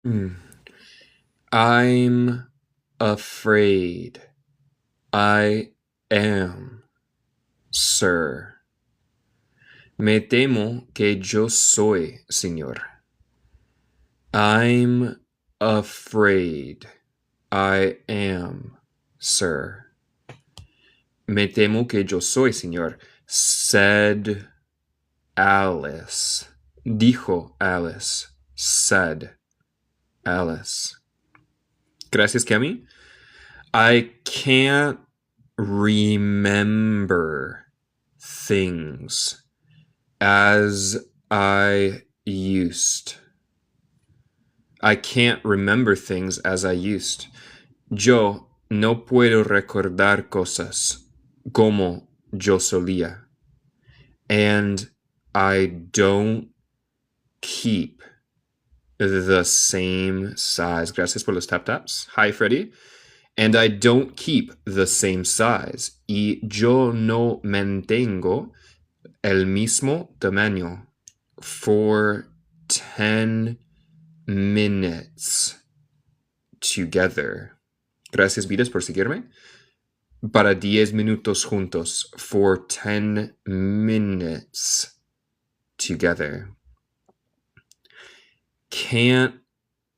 Mm. I'm afraid. I am, sir. Me temo que yo soy, señor. I'm afraid. I am, sir. Me temo que yo soy, señor, said Alice. Dijo Alice. Said Alice. Gracias, Kemi. I can't remember things as I used. I can't remember things as I used. Yo no puedo recordar cosas como yo solía. And I don't keep the same size. Gracias por los tap taps. Hi, Freddy. And I don't keep the same size. Y yo no mantengo el mismo tamaño for 10 minutes together. Gracias, Vidas, por seguirme. Para 10 minutos juntos. For 10 minutes together. Can't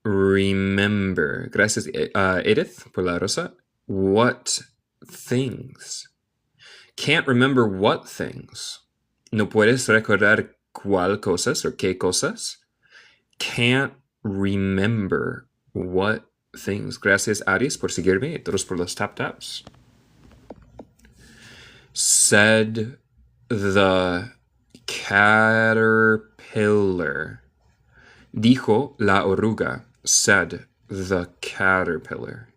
remember. Gracias, Edith, por la rosa. What things? Can't remember what things. No puedes recordar cuál cosas or qué cosas. Can't remember what things. Gracias, Aris, por seguirme y todos por los tap taps. Said the caterpillar. Dijo la oruga. Said the caterpillar.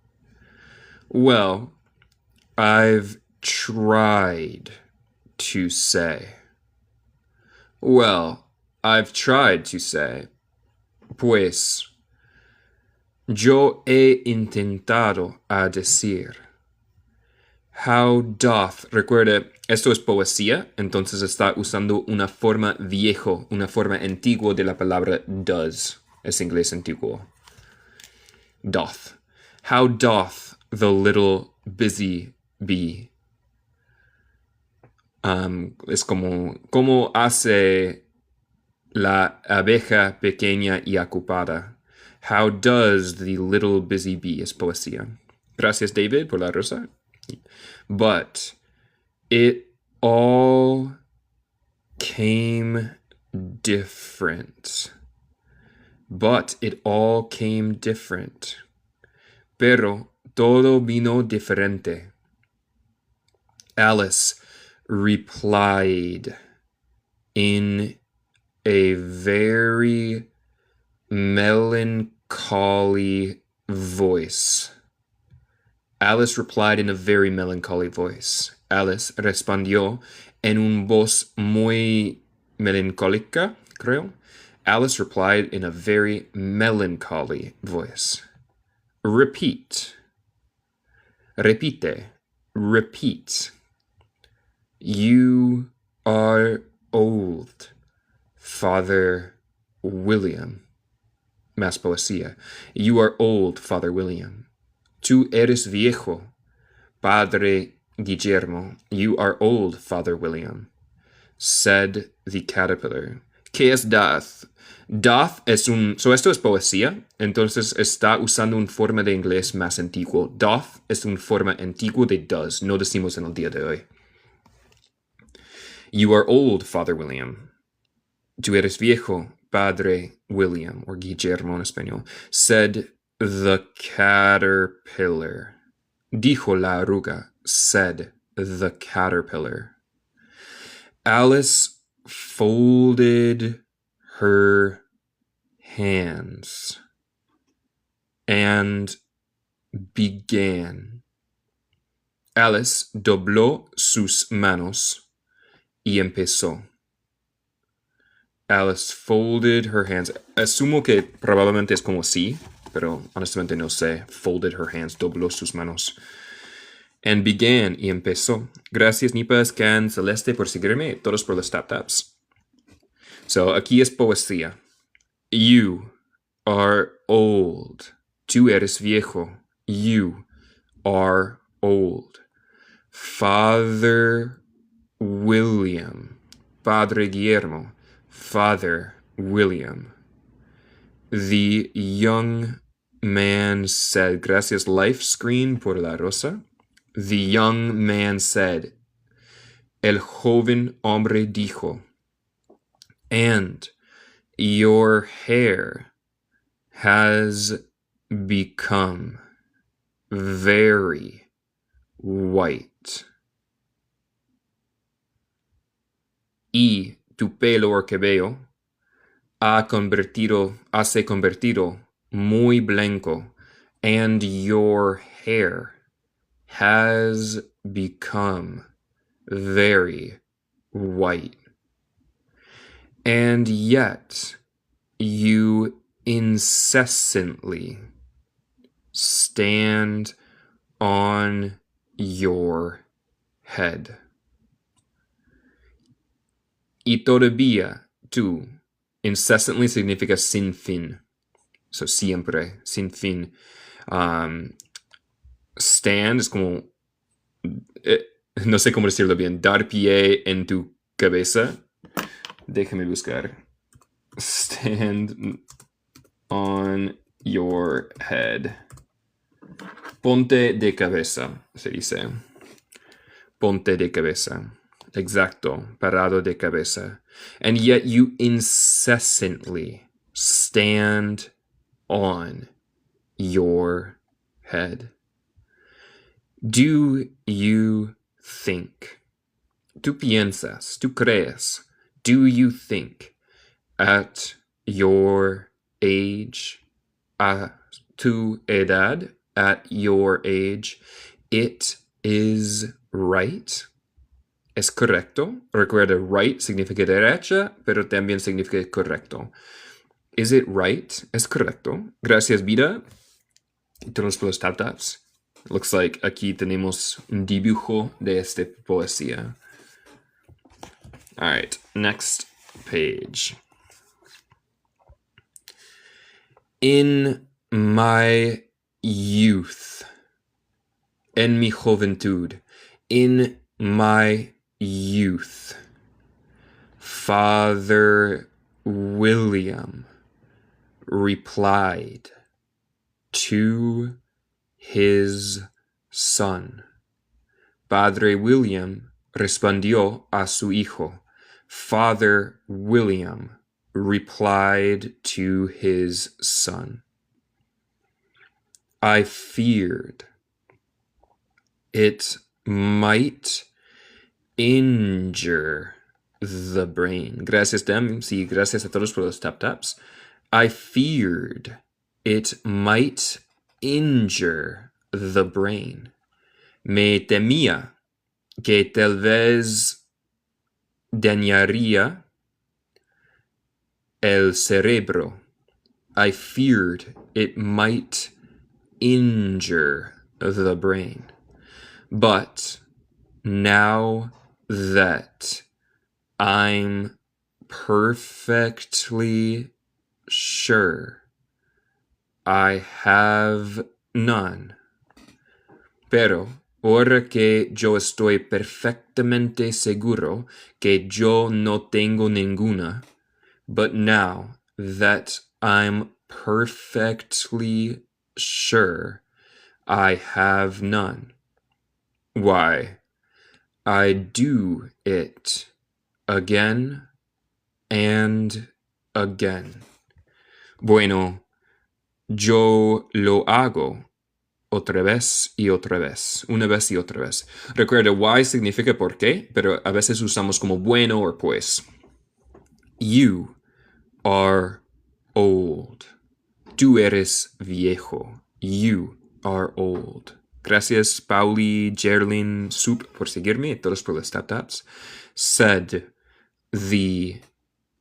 Well, I've tried to say. Well, I've tried to say. Pues, yo he intentado a decir. How doth. Recuerde, esto es poesía, entonces está usando una forma viejo, una forma antigua de la palabra does. Es inglés antiguo. Doth. How doth the little busy bee. Es como hace la abeja pequeña y ocupada. How does the little busy bee. Es poesía. Gracias, David, por la rosa. But it all came different. But it all came different. Pero todo vino diferente. Alice replied in a very melancholy voice. Alice replied in a very melancholy voice. Alice respondió en una voz muy melancólica, creo. Alice replied in a very melancholy voice. Repeat. Repite. Repeat. You are old, Father William. Más poesía. You are old, Father William. Tú eres viejo, Padre Guillermo. You are old, Father William. Said the caterpillar. ¿Qué es doth? Doth es esto es poesía, entonces está usando una forma de inglés más antiguo. Doth es una forma antigua de does, no decimos en el día de hoy. You are old, Father William. Tú eres viejo, Padre William, or Guillermo en español. Said the caterpillar. Dijo la oruga. Said the caterpillar. Alice folded her hands and began. Alice dobló sus manos y empezó. Alice folded her hands. Asumo que probablemente es como sí, pero honestamente no sé. Folded her hands, dobló sus manos. And began, y empezó. Gracias, Nipa, Scan, Celeste, por seguirme. Todos por los tap taps. So, aquí es poesía. You are old. Tú eres viejo. You are old. Father William. Padre Guillermo. Father William. The young man said, gracias Life Screen por la rosa. The young man said, el joven hombre dijo, and your hair has become very white. Y tu pelo o cabello se convertido muy blanco, and your hair has become very white. And yet you incessantly stand on your head. Y todavía tú, incessantly significa sin fin. So siempre, sin fin. Stand es como, no sé cómo decirlo bien, dar pie en tu cabeza. Déjame buscar. Stand on your head. Ponte de cabeza, se dice. Ponte de cabeza. Exacto, parado de cabeza. And yet you incessantly stand on your head. Do you think? Tú piensas, tú crees. Do you think at your age, a tu edad, at your age, it is right? ¿Es correcto? Recuerda, right significa derecha, pero también significa correcto. Is it right? ¿Es correcto? Gracias, vida. Y todos los tap-taps. Looks like aquí tenemos un dibujo de esta poesía. All right, next page. In my youth, en mi juventud, in my youth, Father William replied to his son. Padre William respondió a su hijo. Father William replied to his son. I feared it might injure the brain. Gracias, Dem. Sí, gracias a todos por los tap-taps. I feared it might injure the brain. Me temía que tal vez dañaría el cerebro. I feared it might injure the brain. But now that I'm perfectly sure I have none. Pero ahora que yo estoy perfectamente seguro que yo no tengo ninguna, but now that I'm perfectly sure I have none, why, I do it again and again. Bueno, yo lo hago otra vez y otra vez, una vez y otra vez. Recuerda, why significa por qué, pero a veces usamos como bueno o pues. You are old. Tú eres viejo. You are old. Gracias, Pauli, Gerlin, Soup, por seguirme, todos por los tap-taps. Said the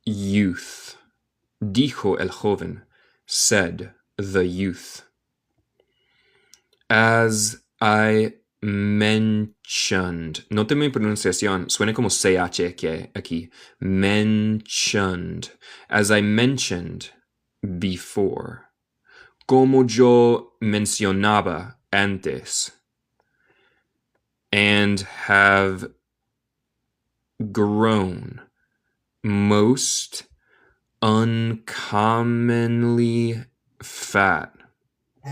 youth. Dijo el joven. Said the youth. As I mentioned. Note mi pronunciación. Suena como CH aquí. Mentioned. As I mentioned before. Como yo mencionaba antes. And have grown most uncommonly fat.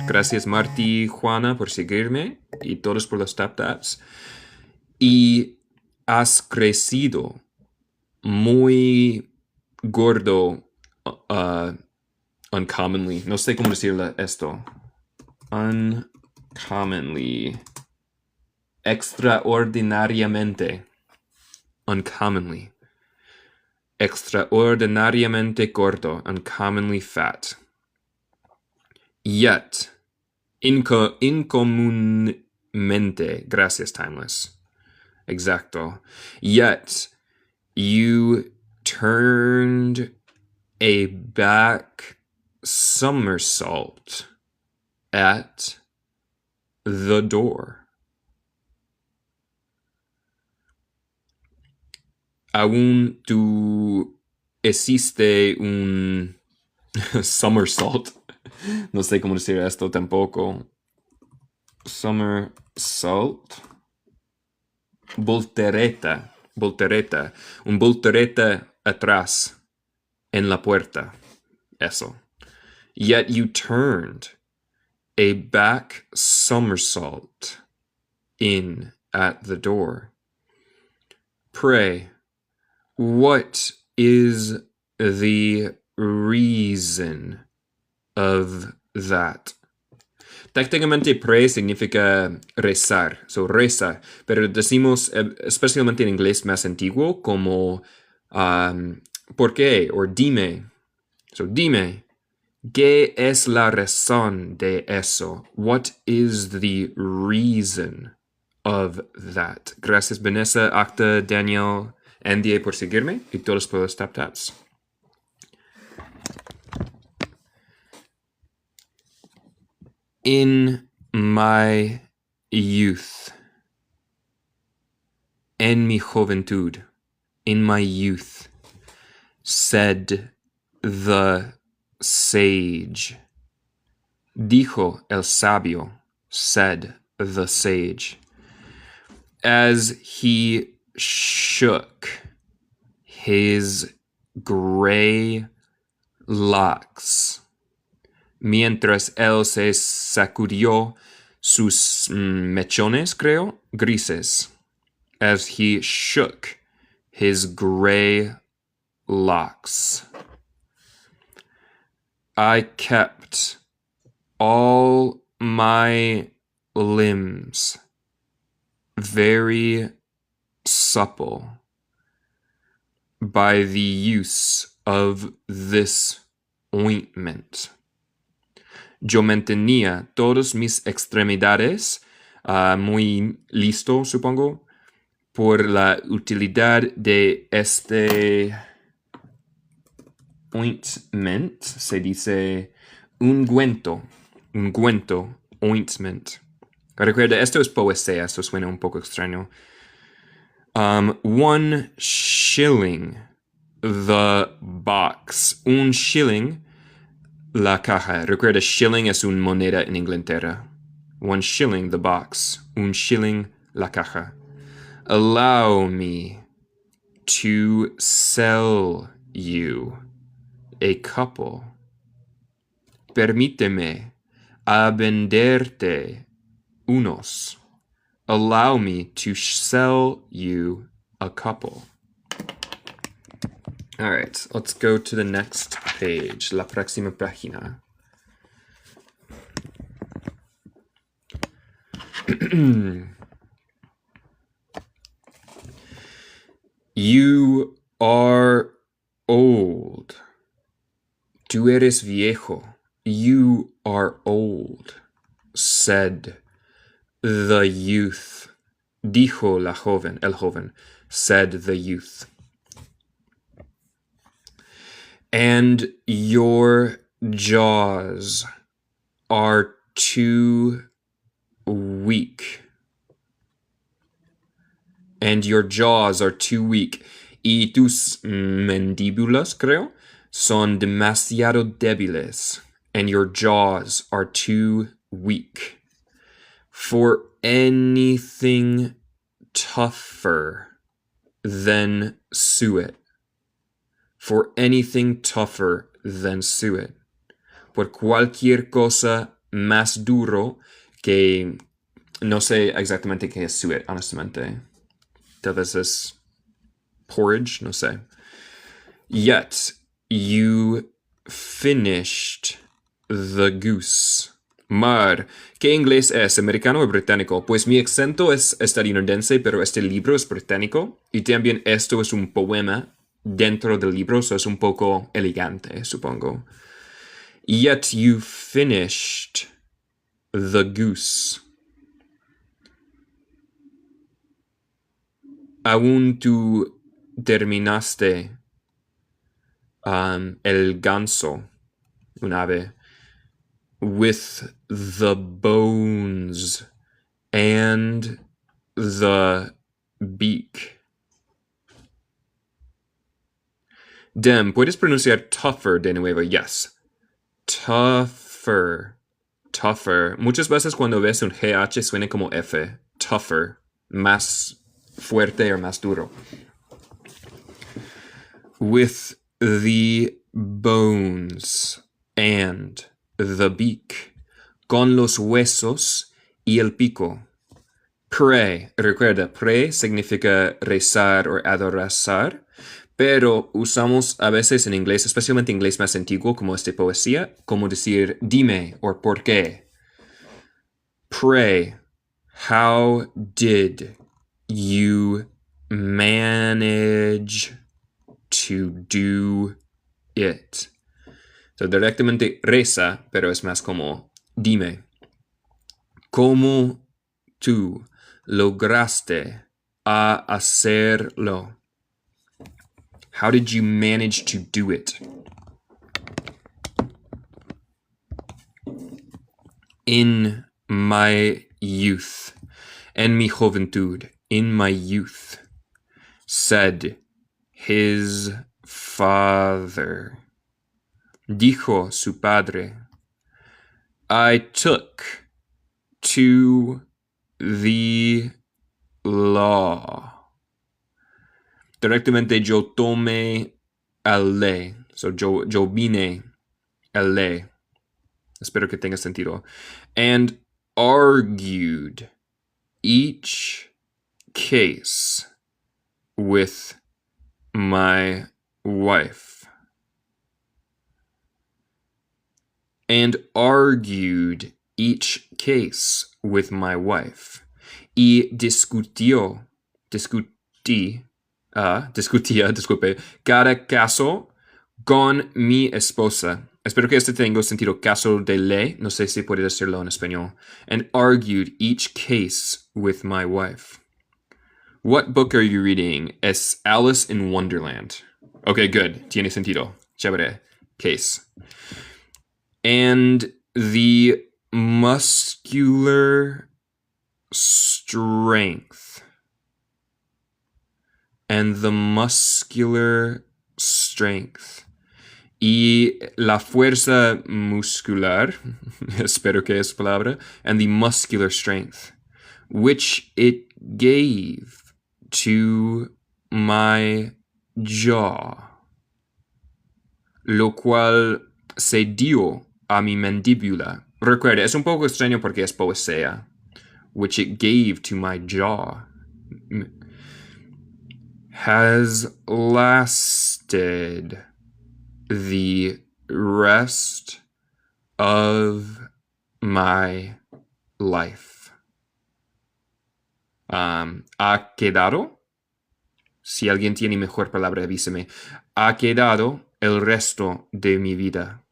Gracias Marti, Juana, por seguirme y todos por los tap taps. Y has crecido muy gordo, uncommonly. No sé cómo decirle esto. Uncommonly. Extraordinariamente. Uncommonly. Extraordinariamente gordo. Uncommonly fat. Yet. Incomúnmente. Gracias, Timeless. Exacto. Yet. You turned a back somersault at the door. Aún tú hiciste un somersault. No sé cómo decir esto tampoco. Somersault. Voltereta. Un voltereta atrás en la puerta. Eso. Yet you turned a back somersault in at the door. Pray, what is the reason of that? Técnicamente pray significa rezar, so reza, pero decimos especialmente en inglés más antiguo como ¿por qué? O dime. So dime, ¿qué es la razón de eso? What is the reason of that? Gracias Vanessa, Acta, Daniel, Andy por seguirme y todos por los tap taps. In my youth, en mi juventud, in my youth, said the sage. Dijo el sabio, said the sage. As he shook his gray locks, mientras él se sacudió sus mechones, creo, grises. As he shook his gray locks. I kept all my limbs very supple by the use of this ointment. Yo mantenía todas mis extremidades muy listo, supongo, por la utilidad de este ointment. Se dice ungüento, ointment. Recuerda, esto es poesía, esto suena un poco extraño. 1 shilling the box. Un shilling la caja. Recuerda, shilling es una moneda en Inglaterra. 1 shilling the box. Un shilling la caja. Allow me to sell you a couple. Permíteme a venderte unos. Allow me to sell you a couple. All right, let's go to the next page. La próxima página. You are old. Tú eres viejo. You are old, said the youth. Dijo la joven, el joven, said the youth. And your jaws are too weak. And your jaws are too weak. Y tus mandíbulas, creo, son demasiado débiles, and your jaws are too weak. For anything tougher than suet. For anything tougher than suet. Por cualquier cosa más duro que... No sé exactamente qué es suet, honestamente. Tal vez es porridge, no sé. Yet you finished the goose. Mar, ¿qué inglés es? ¿Americano o británico? Pues mi acento es estadounidense, pero este libro es británico. Y también esto es un poema dentro del libro, eso es un poco elegante, supongo. Yet you finished the goose. Aún tú terminaste el ganso, un ave, with the bones and the beak. Dem, ¿puedes pronunciar tougher de nuevo? Yes. Tougher. Tougher. Muchas veces cuando ves un GH suena como F. Tougher. Más fuerte o más duro. With the bones and the beak. Con los huesos y el pico. Pray. Recuerda, pray significa rezar o adorar. Pero usamos a veces en inglés, especialmente inglés más antiguo como esta poesía, como decir dime o por qué. Pray, how did you manage to do it? So, directamente reza, pero es más como dime. ¿Cómo tú lograste a hacerlo? How did you manage to do it? In my youth, en mi juventud, in my youth, said his father. Dijo su padre, I took to the law. Directamente yo tomé el ley. So yo vine el ley. Espero que tenga sentido. And argued each case with my wife. And argued each case with my wife. Y discutía, disculpe, cada caso con mi esposa. Espero que este tenga sentido. Caso de ley. No sé si puede decirlo en español. And argued each case with my wife. What book are you reading? Es Alice in Wonderland. Okay, good. Tiene sentido. Chévere. Case. And the muscular strength. And the muscular strength. Y la fuerza muscular, espero que es palabra, and the muscular strength, which it gave to my jaw, lo cual se dio a mi mandíbula. Recuerda, es un poco extraño porque es poesía. Which it gave to my jaw. Has lasted the rest of my life. Ha quedado. Si alguien tiene mejor palabra, avíseme. Ha quedado el resto de mi vida.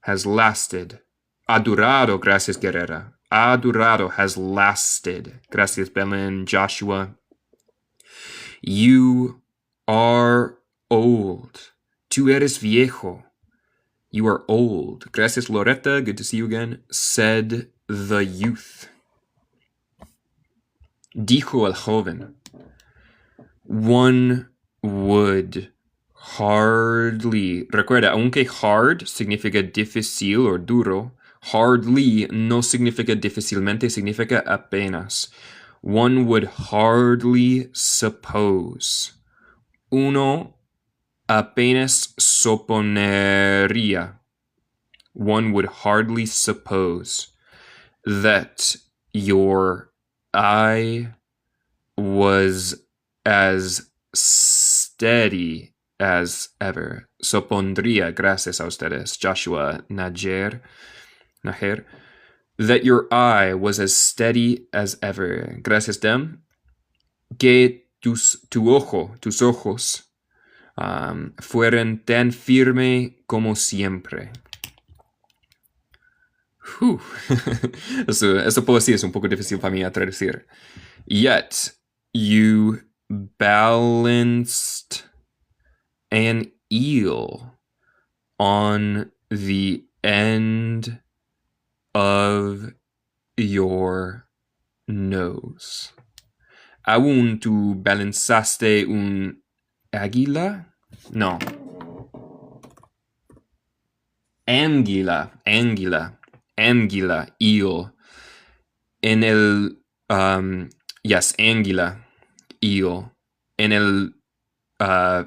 Has lasted. Ha durado, gracias, Guerrera. Ha durado, has lasted. Gracias, Belen, Joshua. You are old. Tú eres viejo. You are old. Gracias, Loretta. Good to see you again. Said the youth. Dijo el joven. One would Hardly. Recuerda, aunque hard significa difícil o duro, hardly no significa difícilmente, significa apenas. One would hardly suppose. Uno apenas suponería. One would hardly suppose that your eye was as steady as ever. Supondría, gracias a ustedes, Joshua Najer, that your eye was as steady as ever. Gracias, Dem. Que tus ojos, fueran tan firme como siempre. Eso poesía es un poco difícil para mí a traducir. Yet you balanced an eel on the end of your nose. ¿Aún tú balanzaste un águila? No. Anguila, eel. En el, anguila, eel. En el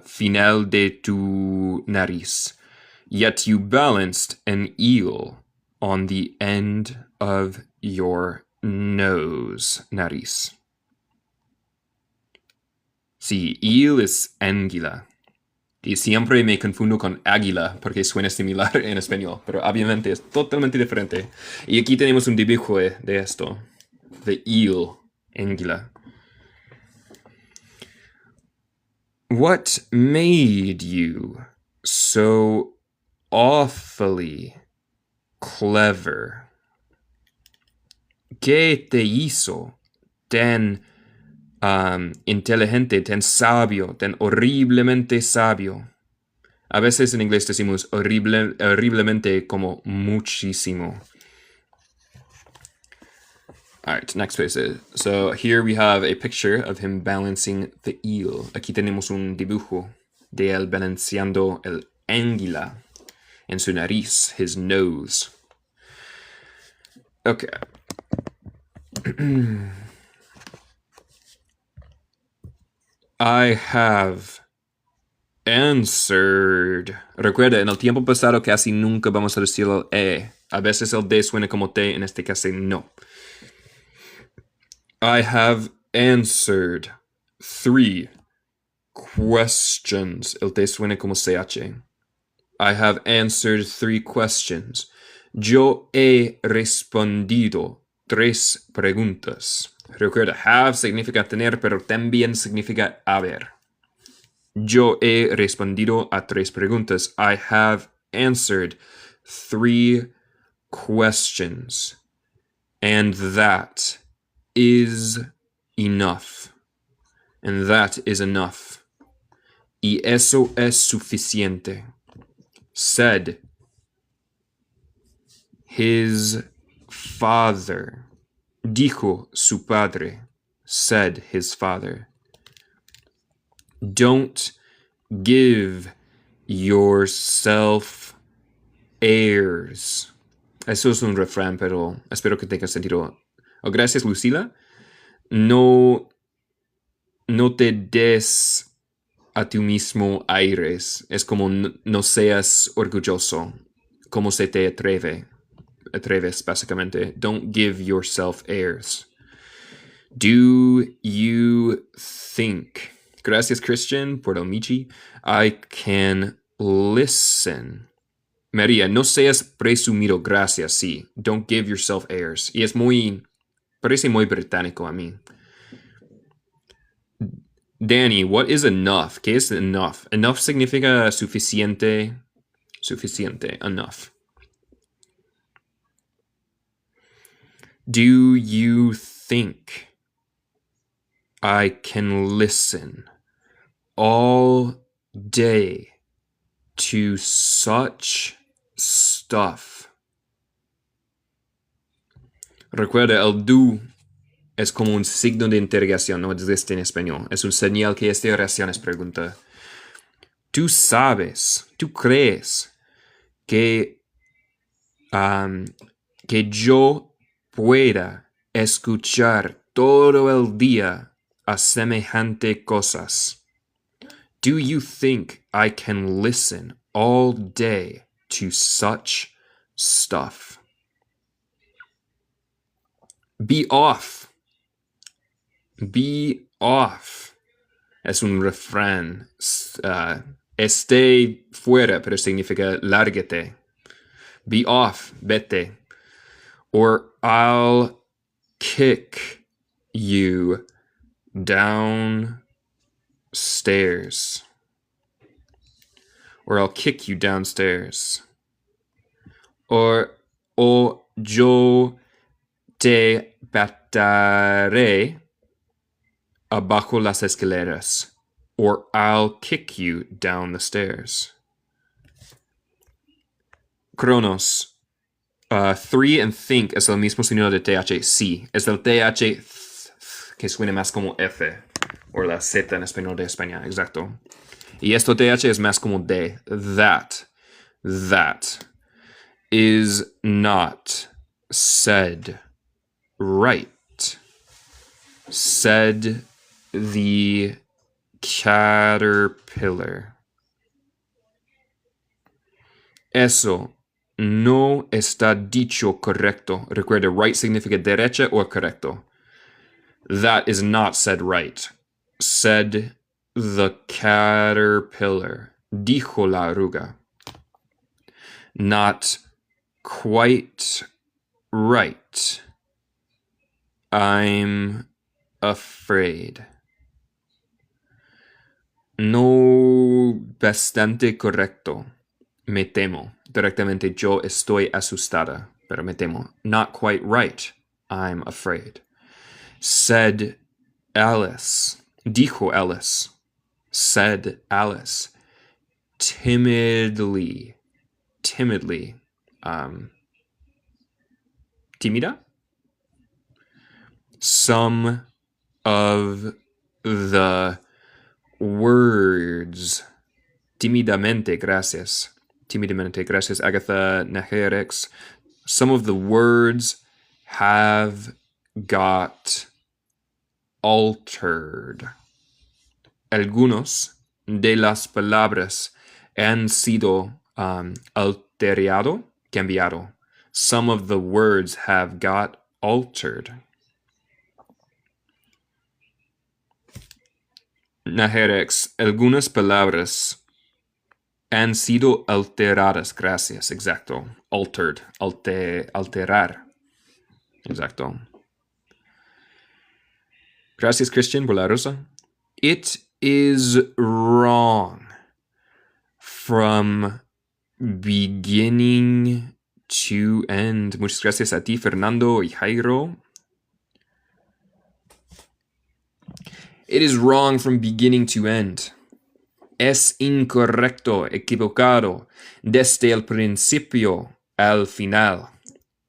final de tu nariz. Yet you balanced an eel on the end of your nose, nariz. Sí, eel es anguila. Y siempre me confundo con águila porque suena similar en español, pero obviamente es totalmente diferente. Y aquí tenemos un dibujo de esto, de eel, anguila. What made you so awfully clever? ¿Qué te hizo tan inteligente, tan sabio, tan horriblemente sabio? A veces en inglés decimos horriblemente como muchísimo. All right, next page. So here we have a picture of him balancing the eel. Aquí tenemos un dibujo de él balanceando el águila en su nariz, his nose. Okay. I have answered. Recuerda, en el tiempo pasado casi nunca vamos a decir el E. A veces el D suena como T, en este caso no. I have answered 3 questions. El T suena como CH. I have answered 3 questions. Yo he respondido 3 preguntas. Recuerda, have significa tener, pero también significa haber. Yo he respondido a 3 preguntas. I have answered 3 questions. And that is enough. And that is enough. Y eso es suficiente. Said his father. Dijo su padre. Said his father. Don't give yourself airs. Eso es un refrán, pero espero que tenga sentido. Oh, gracias, Lucila. No te des a ti mismo aires. Es como no seas orgulloso. Como se te atreves, básicamente. Don't give yourself airs. Do you think... Gracias, Christian, por el Michi. I can listen. María, no seas presumido, gracias, sí. Don't give yourself airs. Y es parece muy británico a mí. Danny, what is enough? ¿Qué es enough? Enough significa suficiente. Suficiente, enough. Do you think I can listen all day to such stuff? Recuerda, el do es como un signo de interrogación, no existe en español. Es un señal que esta oración es pregunta. tú sabes, tú crees que yo pueda escuchar todo el día a semejante cosas. Do you think I can listen all day to such stuff? Be off. Be off. Es un refrán. Esté fuera, pero significa lárgate. Be off, vete. Or I'll kick you downstairs. Or I'll kick you downstairs. O yo te bataré abajo las escaleras. Or I'll kick you down the stairs. Cronos. 3 and think es el mismo sonido de TH. Sí. Es el TH que suena más como F. O la Z en español de España. Exacto. Y esto TH es más como D. That is not said right. Said the caterpillar. Eso no está dicho correcto. Recuerda, right significa derecha o correcto. That is not said right. Said the caterpillar. Dijo la oruga. Not quite right. I'm afraid. No bastante correcto. Me temo. Directamente yo estoy asustada, pero me temo. Not quite right. I'm afraid. Said Alice. Dijo Alice. Said Alice. Timidly. Tímida? Some of the words. Tímidamente, gracias. Tímidamente, gracias, Agatha Najerex. Some of the words have got altered. Algunos de las palabras han sido cambiado. Some of the words have got altered. Najerex, algunas palabras han sido alteradas, gracias, exacto. Altered, alterar. Exacto. Gracias, Christian, por la rosa. It is wrong from beginning to end. Muchas gracias a ti, Fernando y Jairo. It is wrong from beginning to end. Es incorrecto, equivocado, desde el principio al final.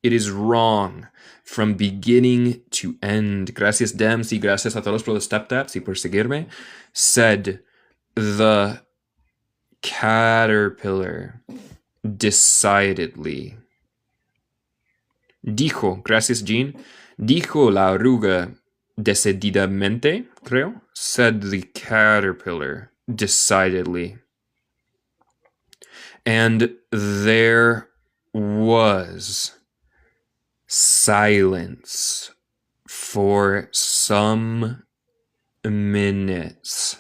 It is wrong from beginning to end. Gracias, Dems, y gracias a todos por los tap-taps y por seguirme. Said the caterpillar decidedly. Dijo, gracias, Jean. Dijo la oruga decididamente, creo. Said the caterpillar decidedly. And there was silence for some minutes.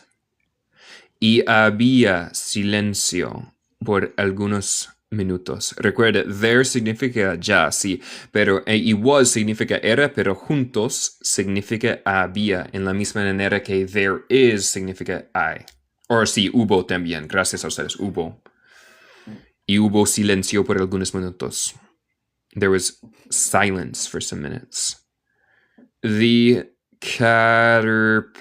Y había silencio por algunos minutos. Recuerda, there significa ya, sí, pero y was significa era, pero juntos significa había, en la misma manera que there is significa hay. O sí, hubo también, gracias a ustedes, hubo. Y hubo silencio por algunos minutos. There was silence for some minutes. The caterpillar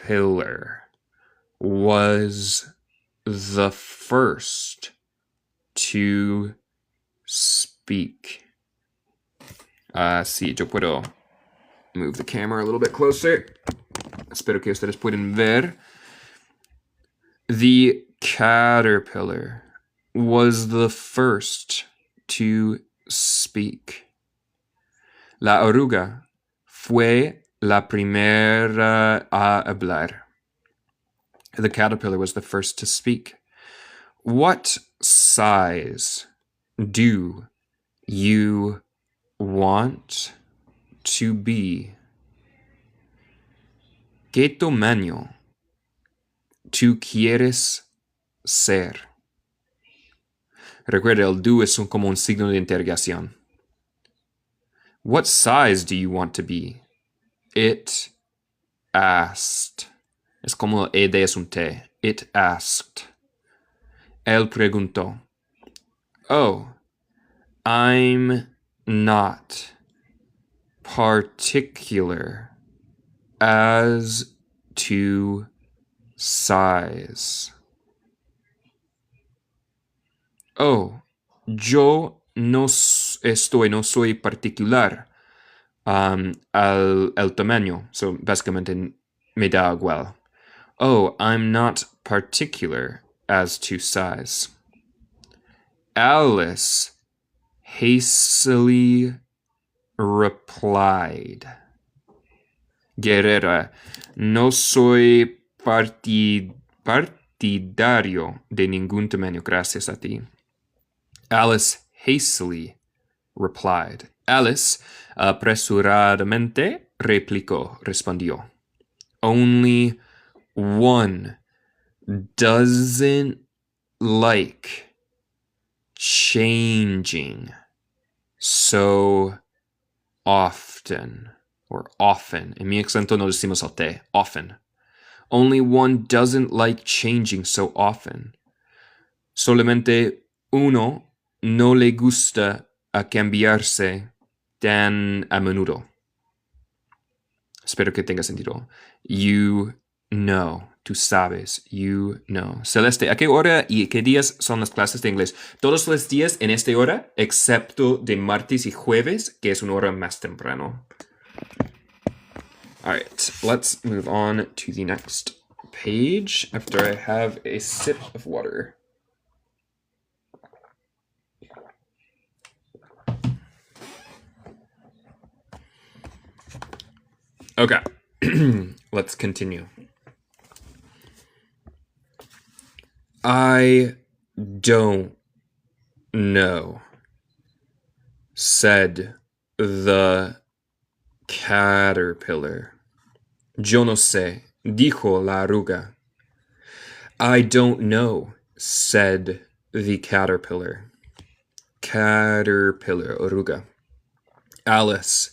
was the first to speak. Sí, yo puedo move the camera a little bit closer. Espero que ustedes puedan ver. The caterpillar was the first to speak. La oruga fue la primera a hablar. The caterpillar was the first to speak. What size do you want to be? ¿Qué tamaño tú quieres ser? Recuerda, el do es como un signo de interrogación. What size do you want to be? It asked. Es como ed es un T. It asked. Él preguntó. Oh, I'm not particular as to size. Oh, yo no soy particular al tamaño. So, básicamente me da igual. Oh, I'm not particular as to size. Alice hastily replied. Guerrera, no soy partidario de ningún tamaño, gracias a ti. Alice hastily replied. Alice apresuradamente respondió. Only one doesn't like changing so often, or often. En mi acento no decimos el T, often. Only one doesn't like changing so often. Solamente uno no le gusta a cambiarse tan a menudo. Espero que tenga sentido. You know. Tú sabes. You know. Celeste, ¿a qué hora y qué días son las clases de inglés? Todos los días en esta hora, excepto de martes y jueves, que es una hora más temprano. All right, let's move on to the next page after I have a sip of water. Okay, let's continue. I don't know, said the caterpillar. Yo no sé, dijo la oruga. I don't know, said the caterpillar. Caterpillar, oruga. Alice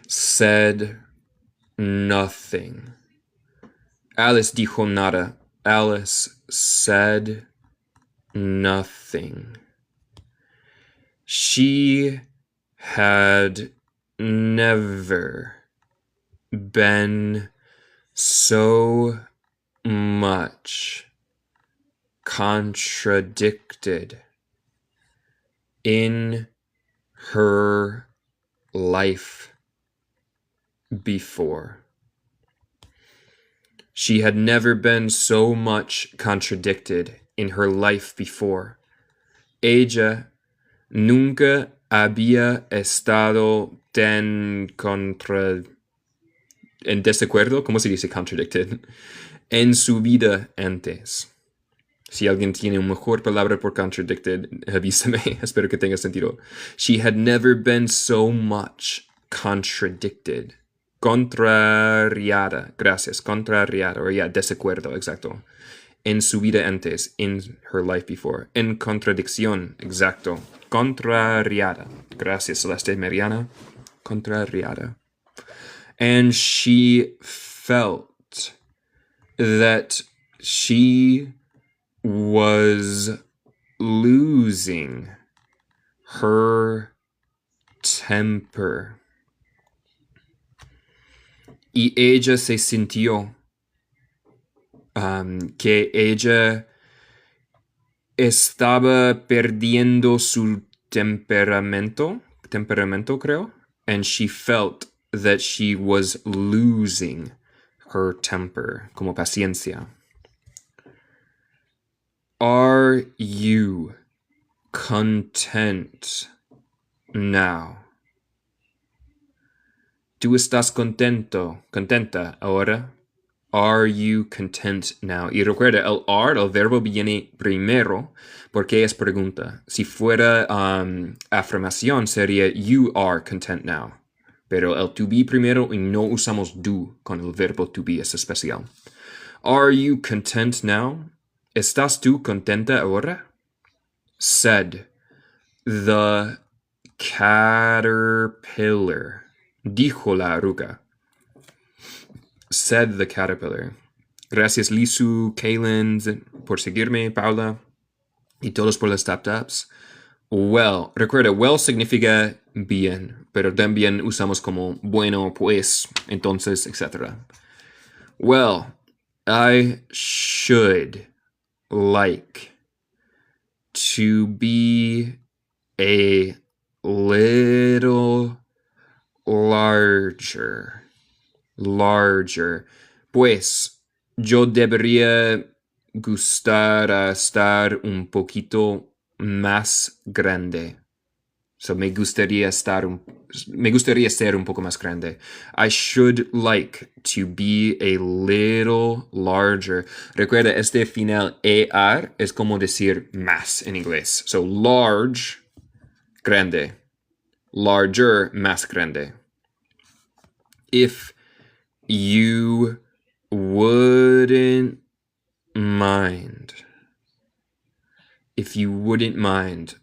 said nothing. Alice dijo nada. Alice said nothing. She had never been so much contradicted in her life before. She had never been so much contradicted in her life before. Ella nunca había estado tan en desacuerdo, ¿cómo se dice contradicted? En su vida antes. Si alguien tiene una mejor palabra por contradicted, avísame. Espero que tenga sentido. She had never been so much contradicted. Contrariada. Gracias. Contrariada. Or yeah, desacuerdo. Exacto. En su vida antes. In her life before. En contradicción. Exacto. Contrariada. Gracias, Celeste Mariana. Contrariada. And she felt that she was losing her temper. Y ella se sintió que ella estaba perdiendo su temperamento, creo, and she felt that she was losing her temper, como paciencia. Are you content now? ¿Tú estás contenta ahora? Are you content now? Y recuerda, el verbo viene primero porque es pregunta. Si fuera afirmación sería you are content now. Pero el to be primero y no usamos do con el verbo to be, es especial. Are you content now? ¿Estás tú contenta ahora? Said the caterpillar. Dijo la oruga. Said the caterpillar. Gracias Lisu, Kaylin, por seguirme, Paula, y todos por las tap-taps. Well, recuerda, well significa bien, pero también usamos como bueno, pues, entonces, etc. Well, I should like to be a little larger. Pues, yo debería gustar a estar un poquito más grande. So me gustaría ser un poco más grande. I should like to be a little larger. Recuerda, este final ER es como decir más en inglés. So large, grande. Larger, más grande. If you wouldn't mind. If you wouldn't mind.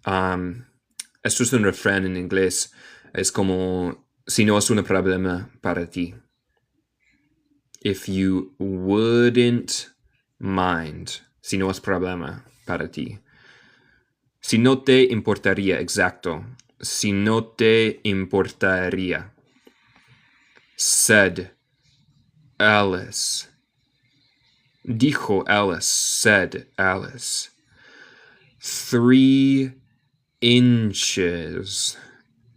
Esto es un refrán en inglés. Es como, si no es un problema para ti. If you wouldn't mind. Si no es problema para ti. Si no te importaría, exacto. Si no te importaría. Said Alice. Dijo Alice. Said Alice. 3 inches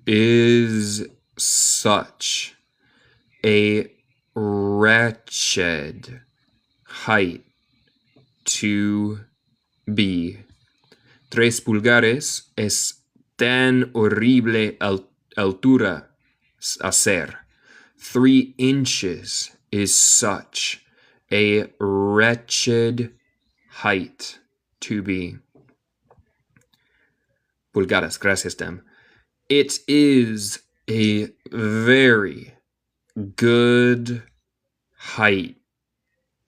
is such a wretched height to be. 3 pulgares es tan horrible altura a ser. 3 inches is such a wretched height to be. Pulgadas, gracias, Dem. It is a very good height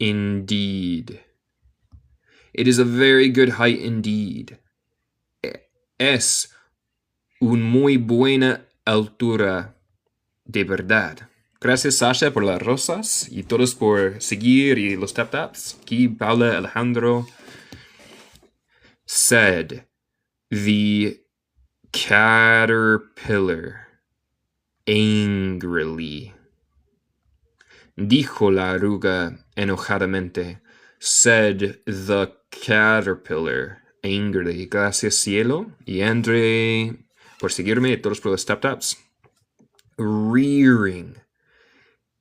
indeed. It is a very good height indeed. Es una muy buena altura de verdad. Gracias, Sasha, por las rosas y todos por seguir y los tap-taps. Aquí, Paula, Alejandro. Said the caterpillar angrily. Dijo la oruga enojadamente. Said the caterpillar angrily. Gracias, cielo. Y Andre, por seguirme y todos por los tap-taps. Rearing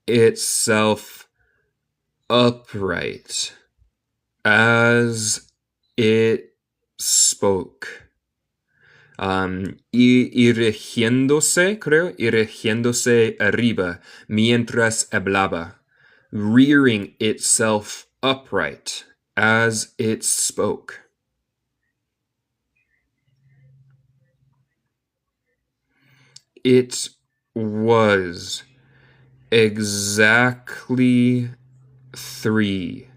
itself upright as it spoke. Irgiéndose arriba mientras hablaba. Rearing itself upright as it spoke. It was exactly 3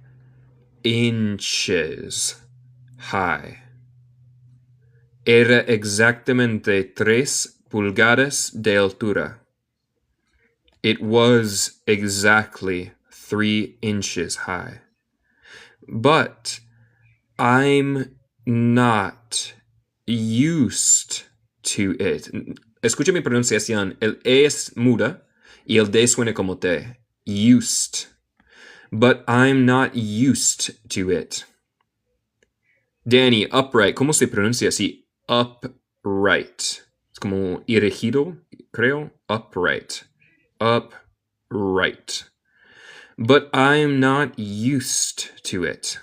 inches high. Era exactamente 3 pulgadas de altura. It was exactly 3 inches high. But I'm not used to it. Escucha mi pronunciación. El E es muda y el D suena como T. Used. But I'm not used to it. Danny, upright. ¿Cómo se pronuncia así? Upright. Es como erigido, creo. Upright. Upright. But I'm not used to it.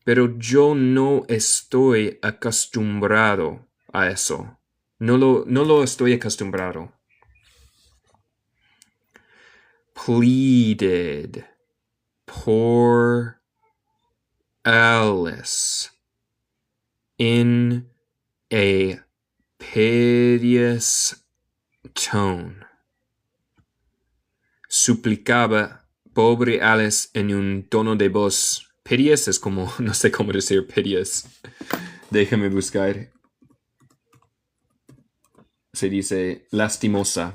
pero yo no estoy acostumbrado a eso. No lo estoy acostumbrado. Pleaded. Poor Alice. In a piteous tone. Suplicaba pobre Alice en un tono de voz. Piteous es como, no sé cómo decir piteous. Déjame buscar. Se dice lastimosa.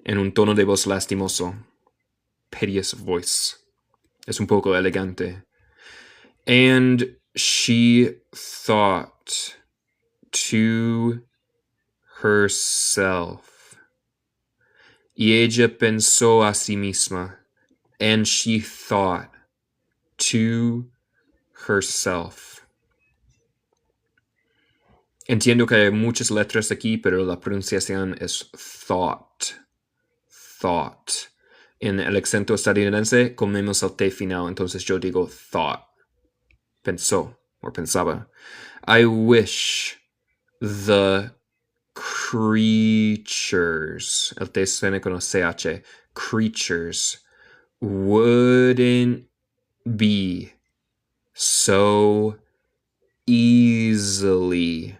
En un tono de voz lastimoso. Piteous voice. Es un poco elegante. And she thought to herself. Y ella pensó a sí misma. And she thought to herself. Entiendo que hay muchas letras aquí, pero la pronunciación es thought. Thought. En el acento estadounidense comemos el T final, entonces yo digo thought. Pensó o pensaba. I wish the creatures, el T suena con CH, creatures, wouldn't be so easily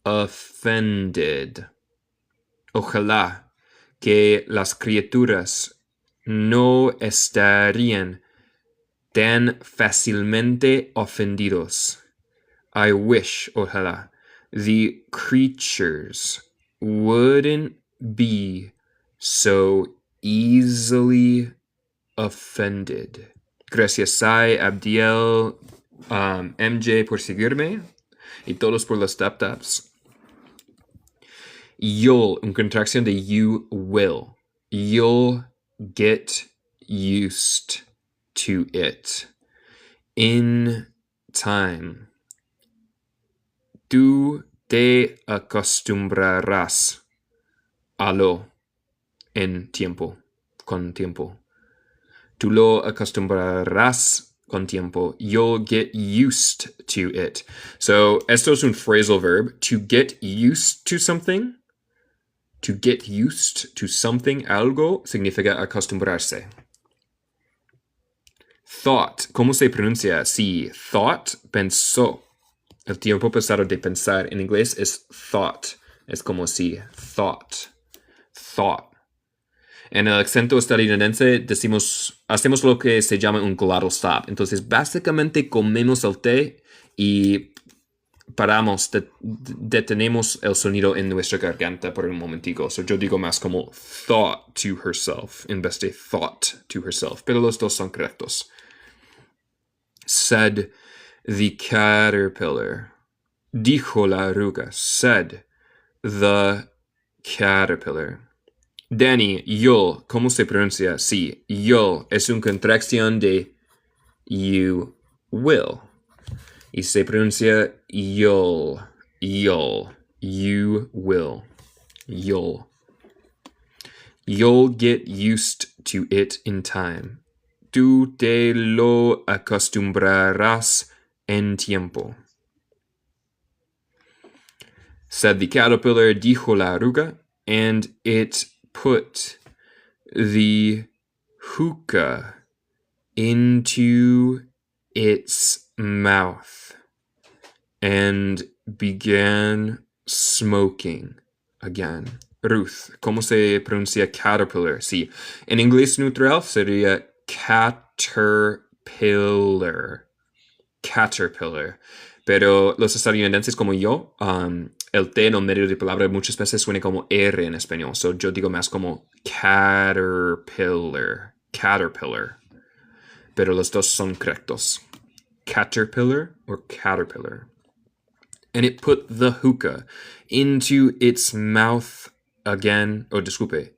offended. Ojalá que las criaturas no estarían tan fácilmente ofendidos. I wish, ojalá, the creatures wouldn't be so easily offended. Gracias, Sai, Abdiel, MJ por seguirme y todos por los tap-taps. You'll, una contracción de you will. You'll get used to it. In time. Tú te acostumbrarás a lo en tiempo, con tiempo. Tú lo acostumbrarás con tiempo. You'll get used to it. So, esto es un phrasal verb. To get used to something. To get used to something, algo, significa acostumbrarse. Thought, ¿cómo se pronuncia? Sí, thought, pensó. El tiempo pasado de pensar en inglés es thought. Es como si thought. Thought. En el acento estadounidense hacemos lo que se llama un glottal stop. Entonces, básicamente comemos el té y paramos, detenemos el sonido en nuestra garganta por un momentico. So yo digo más como thought to herself en vez de thought to herself. Pero los dos son correctos. Said the caterpillar. Dijo la oruga. Said the caterpillar. Danny, you'll, ¿cómo se pronuncia? Sí, you'll es una contracción de you will. Y se pronuncia you'll, you will, you'll. You'll get used to it in time. Tú te lo acostumbrarás en tiempo. Said the caterpillar, dijo la oruga, and it put the hookah into its mouth and began smoking again. Ruth, ¿cómo se pronuncia caterpillar? Sí, en inglés neutral sería caterpillar. Caterpillar. Pero los estadounidenses como yo, el T en el medio de palabra muchas veces suena como R en español. So yo digo más como caterpillar. Caterpillar. Pero los dos son correctos. Caterpillar or caterpillar. And it put the hookah into its mouth again,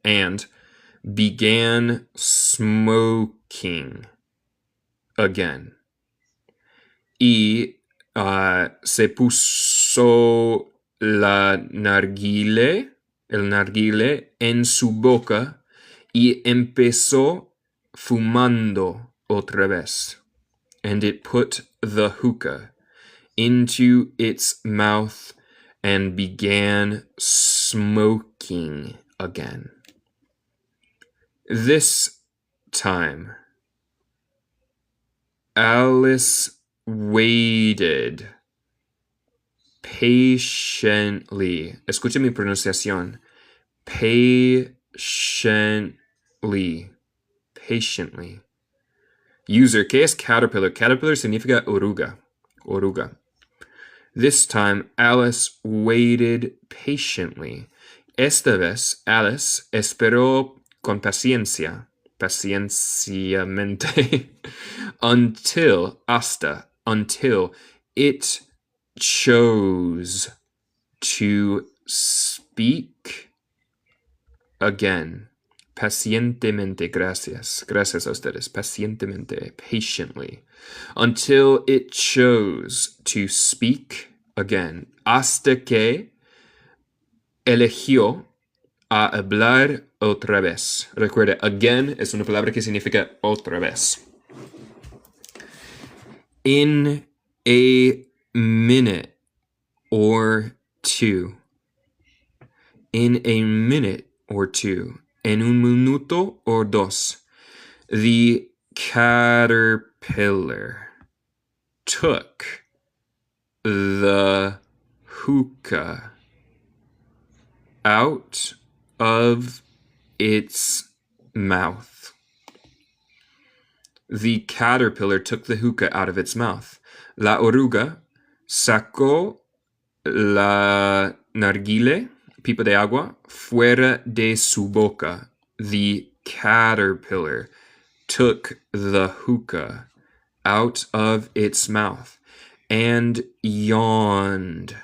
and began smoking again. Y se puso el narguile en su boca y empezó fumando otra vez. and it put the hookah into its mouth and began smoking again. This time, Alice waited patiently. Escuche mi pronunciación. Patiently. Patiently. User, ¿qué es caterpillar? Caterpillar significa oruga. Oruga. This time, Alice waited patiently. Esta vez, Alice esperó con paciencia, pacienciamente, until it chose to speak again. Pacientemente, gracias. Gracias a ustedes. Pacientemente, patiently. Until it chose to speak again. Hasta que eligió a hablar otra vez. Recuerde, again es una palabra que significa otra vez. In a minute or two. In a minute or two. En un minuto o dos. The caterpillar took the hookah out of its mouth. The caterpillar took the hookah out of its mouth. La oruga sacó la narguile, pipa de agua, fuera de su boca. The caterpillar took the hookah out of its mouth and yawned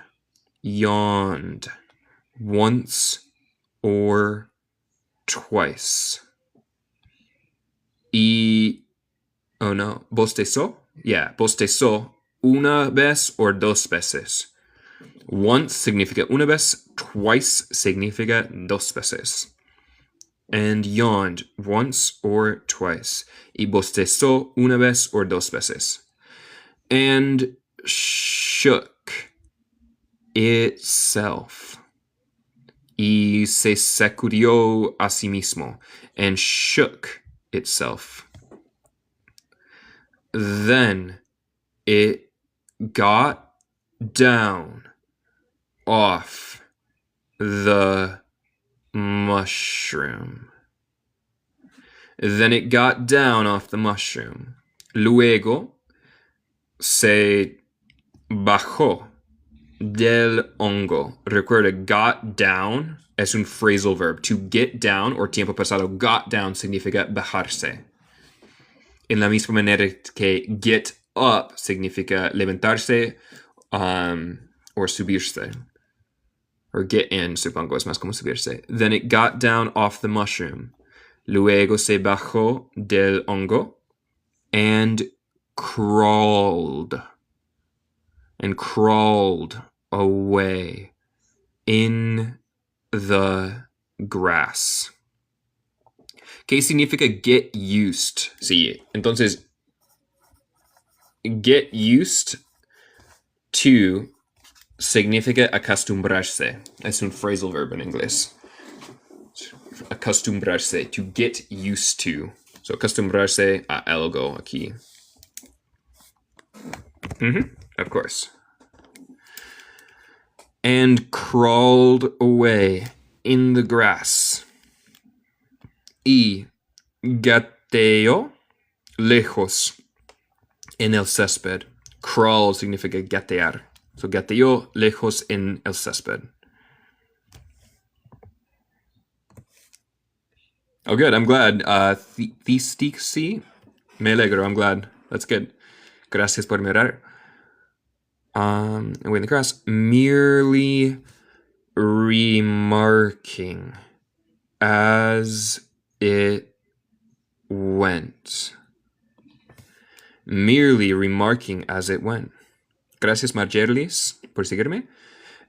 once or twice. Bostezó? Yeah, bostezó una vez or dos veces. Once significa una vez, twice significa dos veces. And yawned once or twice. Y bostezó una vez or dos veces. And shook itself. Y se sacudió a sí mismo. And shook itself. Then it got down off the mushroom. Then it got down off the mushroom. Luego se bajó del hongo. Recuerda, got down es un phrasal verb. To get down, or tiempo pasado, got down significa bajarse. En la misma manera que get up significa levantarse or subirse. Or get in, supongo, es más como subirse. Then it got down off the mushroom. Luego se bajó del hongo and crawled away in the grass. ¿Qué significa get used? Sí, entonces, get used to significa acostumbrarse. Es un phrasal verb en inglés. Acostumbrarse, to get used to. So, acostumbrarse a algo aquí. Of course. And crawled away in the grass. Y gateó lejos en el césped. Crawl significa gatear. So gateó lejos en el césped. Oh, good. I'm glad. Thistixi. Me alegro. I'm glad. That's good. Gracias por mirar. Away in the grass. Merely remarking as it went. Merely remarking as it went. Gracias, Margerlis, por seguirme.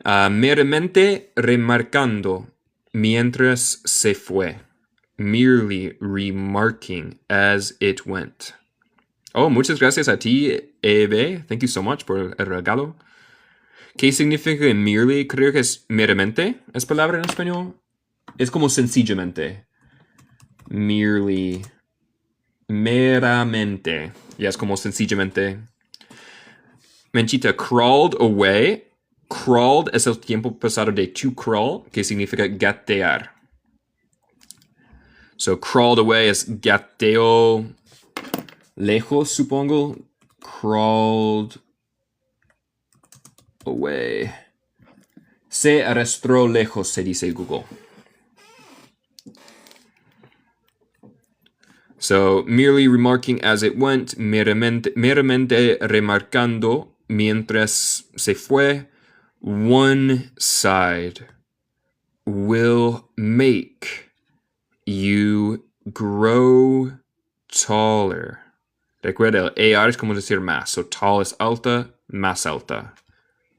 Meramente remarcando mientras se fue. Merely remarking as it went. Oh, muchas gracias a ti, Eve. Thank you so much por el regalo. ¿Qué significa merely? Creo que es meramente. ¿Es palabra en español? Es como sencillamente. Merely. Meramente. Ya es como sencillamente. Menchita, crawled away. Crawled es el tiempo pasado de to crawl, que significa gatear. So, crawled away es gateo lejos, supongo. Crawled away. Se arrastró lejos, se dice Google. So, merely remarking as it went, meramente remarcando mientras se fue. One side will make you grow taller. Recuerda, el AR es como decir más. So, tall es alta, más alta.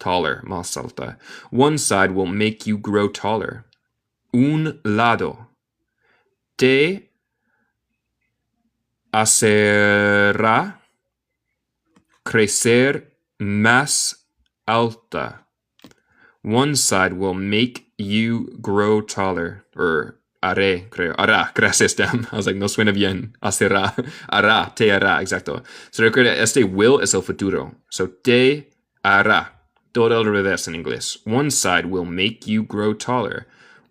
Taller, más alta. One side will make you grow taller. Un lado te hará crecer más alta. One side will make you grow taller. Or haré, creo. Hará, gracias, Dan. I was like, no suena bien. Hacerá. Hará, te hará, exacto. So recuerda, este will es el futuro. So te hará. Todo al revés en inglés. One side will make you grow taller.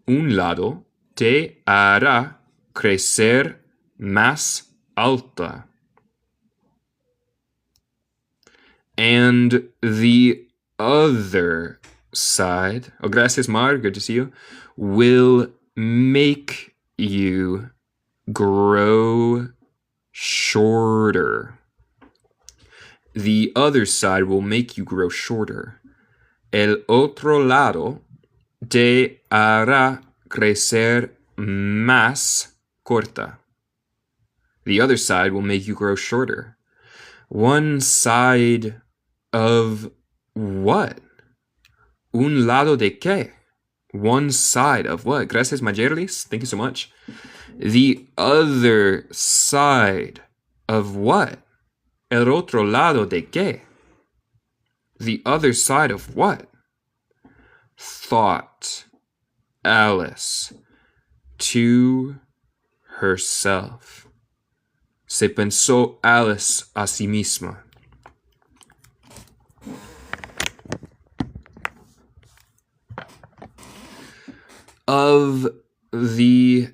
Un lado te hará crecer más alta. And the other side, oh, gracias, Mar, good to see you, will make you grow shorter. The other side will make you grow shorter. El otro lado te hará crecer más corta. The other side will make you grow shorter. One side of what? Un lado de qué? One side of what? Gracias, Majerlis. Thank you so much. The other side of what? El otro lado de qué? The other side of what? Thought Alice to herself. Se pensó Alice a sí misma. Of the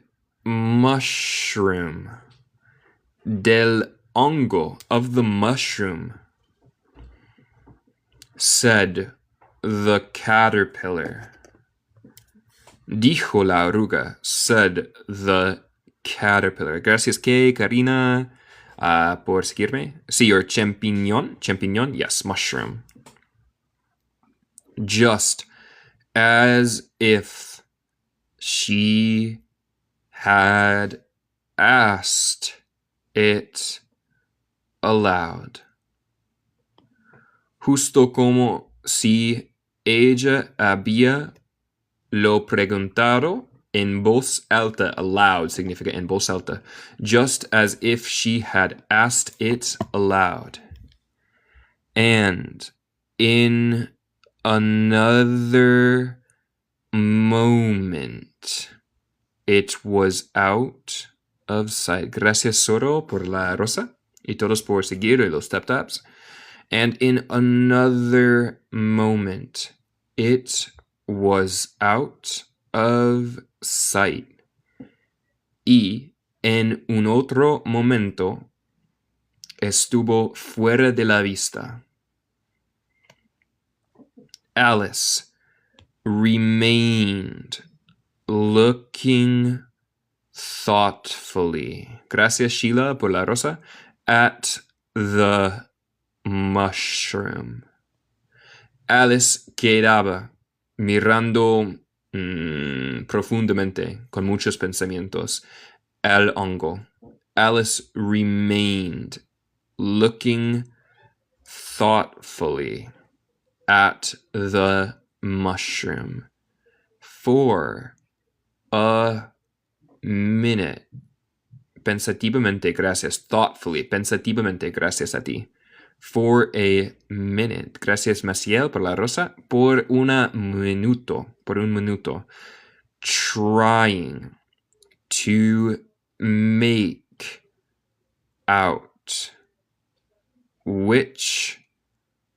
mushroom. Del hongo. Of the mushroom. Said the caterpillar. Dijo la oruga. Said the caterpillar. Gracias, Kay, Karina, por seguirme. Sí, or champiñón. Champiñón, yes, mushroom. Just as if she had asked it aloud. Justo como si ella había lo preguntado en voz alta. Aloud significa en voz alta. Just as if she had asked it aloud. And in another moment, it was out of sight. Gracias, Soro, por la rosa. Y todos por seguir y los tap-taps. And in another moment, it was out of sight. Y en un otro momento, estuvo fuera de la vista. Alice remained looking thoughtfully. Gracias, Sheila, por la rosa. At the mushroom. Alice quedaba mirando profundamente, con muchos pensamientos, el hongo. Alice remained looking thoughtfully at the mushroom for a minute pensativamente, gracias. Thoughtfully, pensativamente, gracias a ti. For a minute. Gracias, Maciel, por la rosa. Por un minuto. Trying to make out which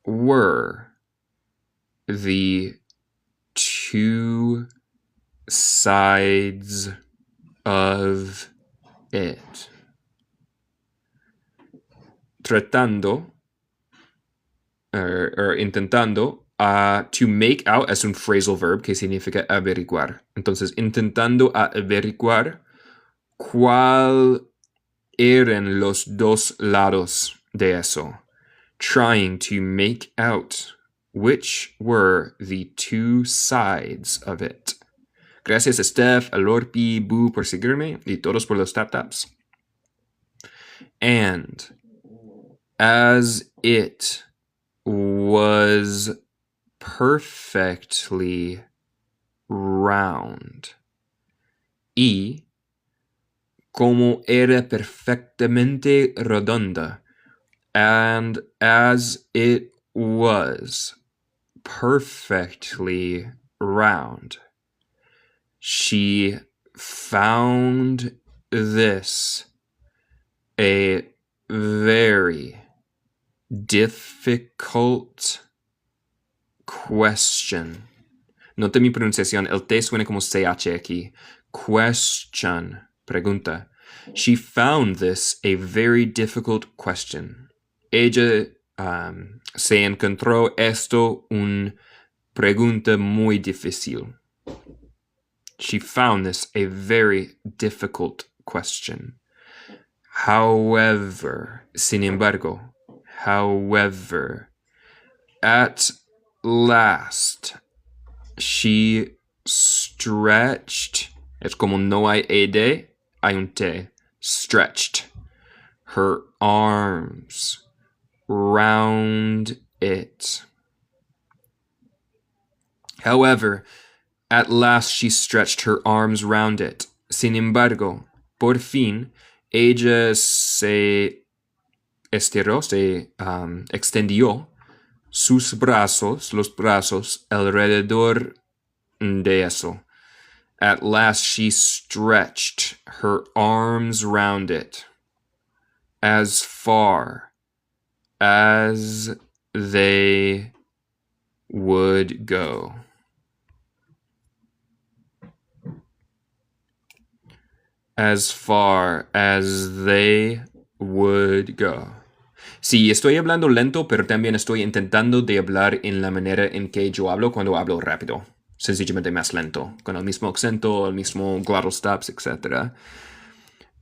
were the two sides of it. Tratando, intentando, to make out es un phrasal verb que significa averiguar. Entonces, intentando averiguar cuál eran los dos lados de eso. Trying to make out which were the two sides of it. Gracias a Steph, a Lorpi, Boo por seguirme y todos por los tap-taps. And as it was perfectly round. Y como era perfectamente redonda. And as it was perfectly round. She found this a very difficult question. Nota mi pronunciación. El T suena como CH aquí. Question. Pregunta. She found this a very difficult question. Ella se encontró esto una pregunta muy difícil. She found this a very difficult question. However, sin embargo, at last, she stretched. Es como no hay ed, hay un t. Stretched her arms round it. However, at last she stretched her arms round it. Sin embargo, por fin, ella se estiró, se extendió los brazos alrededor de eso. At last she stretched her arms round it as far as they would go. As far as they would go. Sí, estoy hablando lento, pero también estoy intentando de hablar en la manera en que yo hablo cuando hablo rápido. Sencillamente más lento, con el mismo acento, el mismo glottal stops, etc.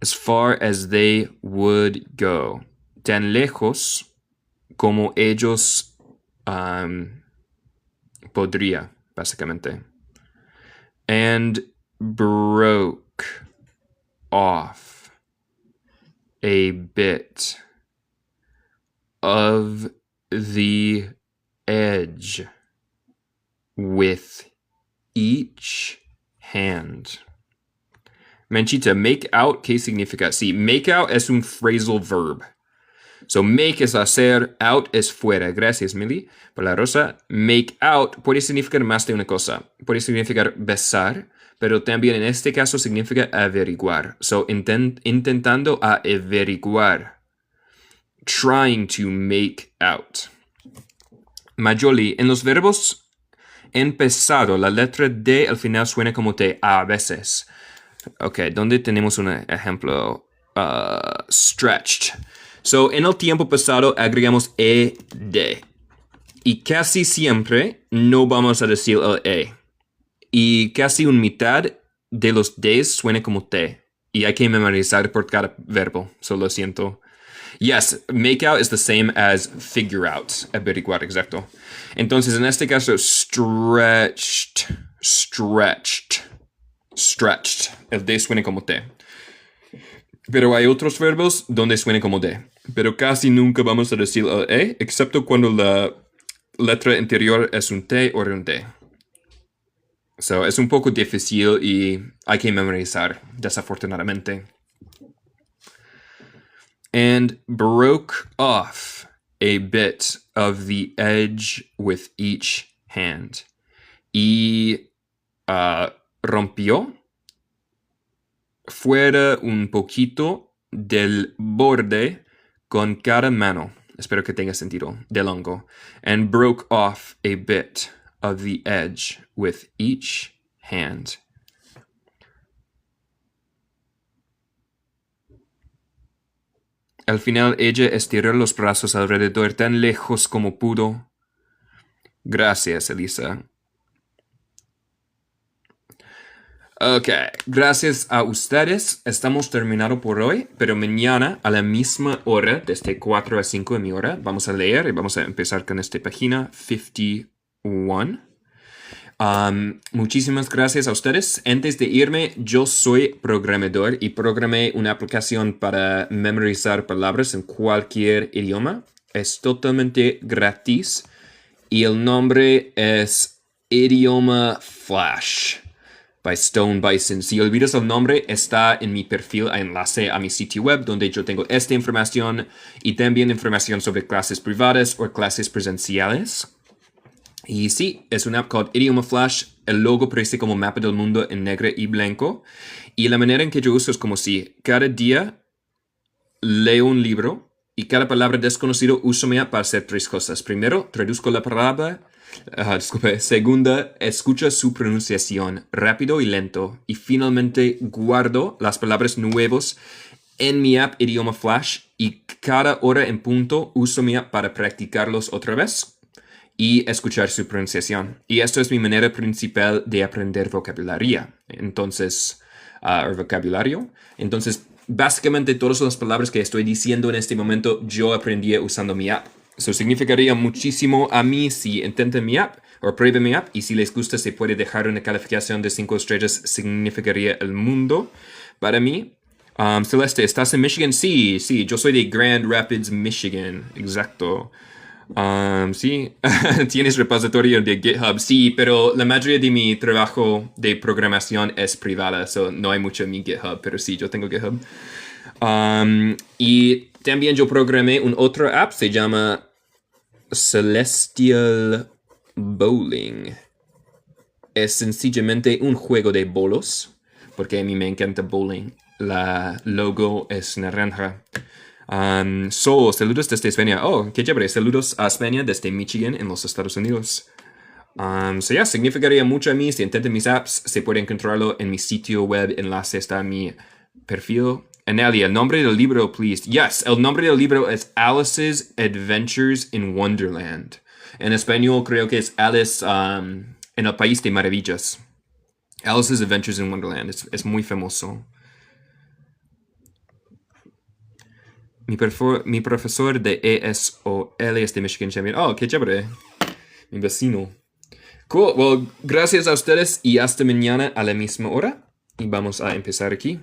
As far as they would go. Tan lejos como ellos podría, básicamente. And broke off a bit of the edge with each hand. Menchita, make out, ¿qué significa? Sí, make out es un phrasal verb. So make es hacer, out es fuera. Gracias, Millie, por la rosa. Make out puede significar más de una cosa. Puede significar besar, pero también en este caso significa averiguar. So intentando averiguar. Trying to make out. Majoli, en los verbos en pasado, la letra D al final suena como T a veces. Ok, ¿dónde tenemos un ejemplo? Stretched. So, en el tiempo pasado agregamos ed. Y casi siempre no vamos a decir el e. Y casi una mitad de los Ds suena como T. Y hay que memorizar por cada verbo. So, lo siento. Yes, make out is the same as figure out. Averiguar, exacto. Entonces, en este caso, stretched. El D suena como T. Pero hay otros verbos donde suena como D. Pero casi nunca vamos a decir el E, excepto cuando la letra anterior es un T o un D. So, es un poco difícil y hay que memorizar, desafortunadamente. and broke off a bit of the edge with each hand. Y rompió fuera un poquito del borde con cada mano. Espero que tenga sentido. Del hongo. And broke off a bit of the edge with each hand. Al final ella estiró los brazos alrededor tan lejos como pudo. Gracias, Elisa. Ok, gracias a ustedes. Estamos terminados por hoy, pero mañana a la misma hora, desde 4 a 5 de mi hora, vamos a leer y vamos a empezar con esta página 51. Muchísimas gracias a ustedes. Antes de irme, yo soy programador y programé una aplicación para memorizar palabras en cualquier idioma. Es totalmente gratis y el nombre es Idioma Flash by Stone Bison. Si olvidas el nombre, está en mi perfil a enlace a mi sitio web donde yo tengo esta información y también información sobre clases privadas o clases presenciales. Y sí, es una app called Idioma Flash. El logo parece como mapa del mundo en negro y blanco. Y la manera en que yo uso es como si cada día leo un libro y cada palabra desconocida uso mi app para hacer 3 cosas. Primero, traduzco la palabra. Segunda, escucha su pronunciación rápido y lento. Y finalmente, guardo las palabras nuevas en mi app Idioma Flash. Y cada hora en punto uso mi app para practicarlos otra vez y escuchar su pronunciación. Y esto es mi manera principal de aprender vocabulario. Entonces, básicamente todas las palabras que estoy diciendo en este momento, yo aprendí usando mi app. Eso significaría muchísimo a mí si intentan mi app o prueben mi app. Y si les gusta, se puede dejar una calificación de 5 estrellas. Significaría el mundo para mí. Celeste, ¿estás en Michigan? Sí, yo soy de Grand Rapids, Michigan. Exacto. Sí, tienes repositorio de GitHub, sí, pero la mayoría de mi trabajo de programación es privada, so no hay mucho en mi GitHub, pero sí, yo tengo GitHub. Y también yo programé un otro app, se llama Celestial Bowling. Es sencillamente un juego de bolos, porque a mí me encanta bowling. La logo es naranja. Saludos desde España. Oh, qué chévere. Saludos a España desde Michigan en los Estados Unidos. Significaría mucho a mí. Si intentan mis apps, se puede encontrarlo en mi sitio web. Enlace está en mi perfil. Analia, el nombre del libro, please. Yes, el nombre del libro es Alice's Adventures in Wonderland. En español creo que es Alice en el País de Maravillas. Alice's Adventures in Wonderland. Es muy famoso. Mi profesor de ESOL es de Michigan también. Oh, qué chévere. Mi vecino. Cool. Well, gracias a ustedes y hasta mañana a la misma hora. Y vamos a empezar aquí.